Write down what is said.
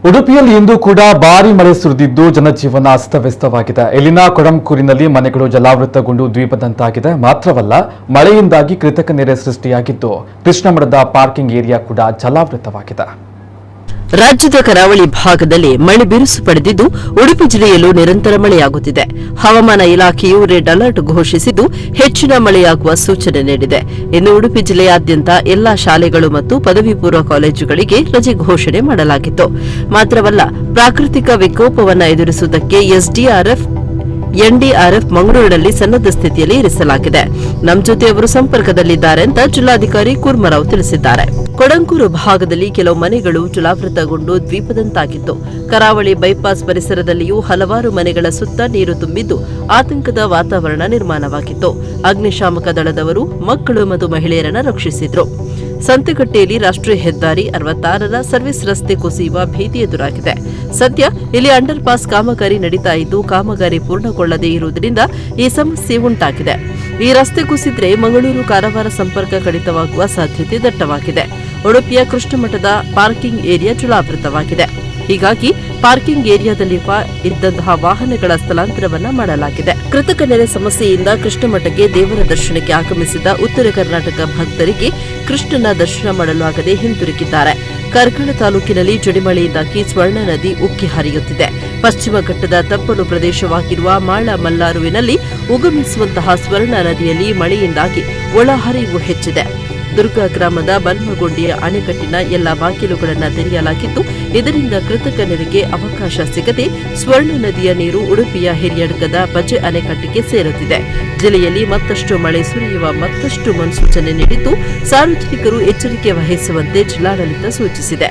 ಉಡುಪಿಯಲ್ಲಿ ಇಂದು ಕೂಡ ಭಾರಿ ಮಳೆ ಸುರಿದಿದ್ದು ಜನಜೀವನ ಅಸ್ತವ್ಯಸ್ತವಾಗಿದೆ. ಇಲ್ಲಿನ ಕೊಡಂಕೂರಿನಲ್ಲಿ ಮನೆಗಳು ಜಲಾವೃತಗೊಂಡು ದ್ವೀಪದಂತಾಗಿದೆ. ಮಾತ್ರವಲ್ಲ, ಮಳೆಯಿಂದಾಗಿ ಕೃತಕ ನೆರೆ ಸೃಷ್ಟಿಯಾಗಿದ್ದು ಕೃಷ್ಣಮಠದ ಪಾರ್ಕಿಂಗ್ ಏರಿಯಾ ಕೂಡ ಜಲಾವೃತವಾಗಿದೆ. ರಾಜ್ಯದ ಕರಾವಳಿ ಭಾಗದಲ್ಲಿ ಮಳೆ ಬಿರುಸು ಪಡೆದಿದ್ದು ಉಡುಪಿ ಜಿಲ್ಲೆಯಲ್ಲೂ ನಿರಂತರ ಮಳೆಯಾಗುತ್ತಿದೆ. ಹವಾಮಾನ ಇಲಾಖೆಯು ರೆಡ್ ಅಲರ್ಟ್ ಘೋಷಿಸಿದ್ದು ಹೆಚ್ಚಿನ ಮಳೆಯಾಗುವ ಸೂಚನೆ ನೀಡಿದೆ. ಇನ್ನು ಉಡುಪಿ ಜಿಲ್ಲೆಯಾದ್ಯಂತ ಎಲ್ಲಾ ಶಾಲೆಗಳು ಮತ್ತು ಪದವಿ ಪೂರ್ವ ಕಾಲೇಜುಗಳಿಗೆ ರಜೆ ಘೋಷಣೆ ಮಾಡಲಾಗಿತ್ತು. ಮಾತ್ರವಲ್ಲ, ಪ್ರಾಕೃತಿಕ ವಿಕೋಪವನ್ನು ಎದುರಿಸುವುದಕ್ಕೆ ಎಸ್ಡಿಆರ್ಎಫ್ ಎನ್ಡಿಆರ್ಎಫ್ ಮಂಗಳೂರಿನಲ್ಲಿ ಸನ್ನದ್ಧ ಸ್ಥಿತಿಯಲ್ಲಿ ಇರಿಸಲಾಗಿದೆ. ನಮ್ಮ ಜೊತೆ ಅವರು ಸಂಪರ್ಕದಲ್ಲಿದ್ದಾರೆ ಅಂತ ಜಿಲ್ಲಾಧಿಕಾರಿ ಕೂರ್ಮರಾವ್ ತಿಳಿಸಿದ್ದಾರೆ. ಕೊಡಂಕೂರು ಭಾಗದಲ್ಲಿ ಕೆಲವು ಮನೆಗಳು ಜಲಾವೃತಗೊಂಡು ದ್ವೀಪದಂತಾಗಿತ್ತು. ಕರಾವಳಿ ಬೈಪಾಸ್ ಪರಿಸರದಲ್ಲಿಯೂ ಹಲವಾರು ಮನೆಗಳ ಸುತ್ತ ನೀರು ತುಂಬಿದ್ದು ಆತಂಕದ ವಾತಾವರಣ ನಿರ್ಮಾಣವಾಗಿತ್ತು. ಅಗ್ನಿಶಾಮಕ ದಳದವರು ಮಕ್ಕಳು ಮತ್ತು ಮಹಿಳೆಯರನ್ನು ರಕ್ಷಿಸಿದ್ರು. ಸಂತೆಕಟ್ಟೆಯಲ್ಲಿ ರಾಷ್ಟ್ರೀಯ ಹೆದ್ದಾರಿ 66ರ ಸರ್ವಿಸ್ ರಸ್ತೆ ಕುಸಿಯುವ ಭೀತಿ ಎದುರಾಗಿದೆ. ಸದ್ಯ ಇಲ್ಲಿ ಅಂಡರ್ ಪಾಸ್ ಕಾಮಗಾರಿ ನಡೀತಾ ಇದ್ದು, ಕಾಮಗಾರಿ ಪೂರ್ಣಗೊಳ್ಳದೇ ಇರುವುದರಿಂದ ಈ ಸಮಸ್ಯೆ ಉಂಟಾಗಿದೆ. ಈ ರಸ್ತೆ ಕುಸಿದ್ರೆ ಮಂಗಳೂರು ಕಾರವಾರ ಸಂಪರ್ಕ ಕಡಿತವಾಗುವ ಸಾಧ್ಯತೆ ದಟ್ಟವಾಗಿದೆ. ಉಡುಪಿಯ ಕೃಷ್ಣಮಠದ ಪಾರ್ಕಿಂಗ್ ಏರಿಯಾ ಜಲಾವೃತವಾಗಿದೆ. ಹೀಗಾಗಿ ಪಾರ್ಕಿಂಗ್ ಏರಿಯಾದಲ್ಲಿರುವ ಇದ್ದಂತಹ ವಾಹನಗಳ ಸ್ಥಳಾಂತರವನ್ನ ಮಾಡಲಾಗಿದೆ. ಕೃತಕ ನೆರೆ ಸಮಸ್ಯೆಯಿಂದ ಕೃಷ್ಣಮಠಕ್ಕೆ ದೇವರ ದರ್ಶನಕ್ಕೆ ಆಗಮಿಸಿದ ಉತ್ತರ ಕರ್ನಾಟಕ ಭಕ್ತರಿಗೆ ಕೃಷ್ಣನ ದರ್ಶನ ಮಾಡಲು ಆಗದೆ ಹಿಂತಿರುಗಿದ್ದಾರೆ. ಕಾರ್ಕಳ ತಾಲೂಕಿನಲ್ಲಿ ಜಡಿಮಳೆಯಿಂದಾಗಿ ಸ್ವರ್ಣ ನದಿ ಉಕ್ಕಿ ಹರಿಯುತ್ತಿದೆ. ಪಶ್ಚಿಮ ಘಟ್ಟದ ತಪ್ಪಲು ಪ್ರದೇಶವಾಗಿರುವ ಮಾಳ ಮಲ್ಲಾರುವಿನಲ್ಲಿ ಉಗಮಿಸುವಂತಹ ಸ್ವರ್ಣ ನದಿಯಲ್ಲಿ ಮಳೆಯಿಂದಾಗಿ ಒಳಹರಿವು ಹೆಚ್ಚಿದೆ. ದುರ್ಗ ಗ್ರಾಮದ ಬಲ್ಮಗೊಂಡಿಯ ಅಣೆಕಟ್ಟಿನ ಎಲ್ಲಾ ಬಾಗಿಲುಗಳನ್ನು ತೆರೆಯಲಾಗಿದ್ದು, ಇದರಿಂದ ಕೃತಕ ನೆರೆಗೆ ಅವಕಾಶ ಸಿಗದೆ ಸ್ವರ್ಣ ನದಿಯ ನೀರು ಉಡುಪಿಯ ಹಿರಿಯಡ್ಕದ ಬಜೆ ಅಣೆಕಟ್ಟಿಗೆ ಸೇರುತ್ತಿದೆ. ಜಿಲ್ಲೆಯಲ್ಲಿ ಮತ್ತಷ್ಟು ಮಳೆ ಸುರಿಯುವ ಮತ್ತಷ್ಟು ಮುನ್ಸೂಚನೆ ನೀಡಿದ್ದು, ಸಾರ್ವಜನಿಕರು ಎಚ್ಚರಿಕೆ ವಹಿಸುವಂತೆ ಜಿಲ್ಲಾಡಳಿತ ಸೂಚಿಸಿದೆ.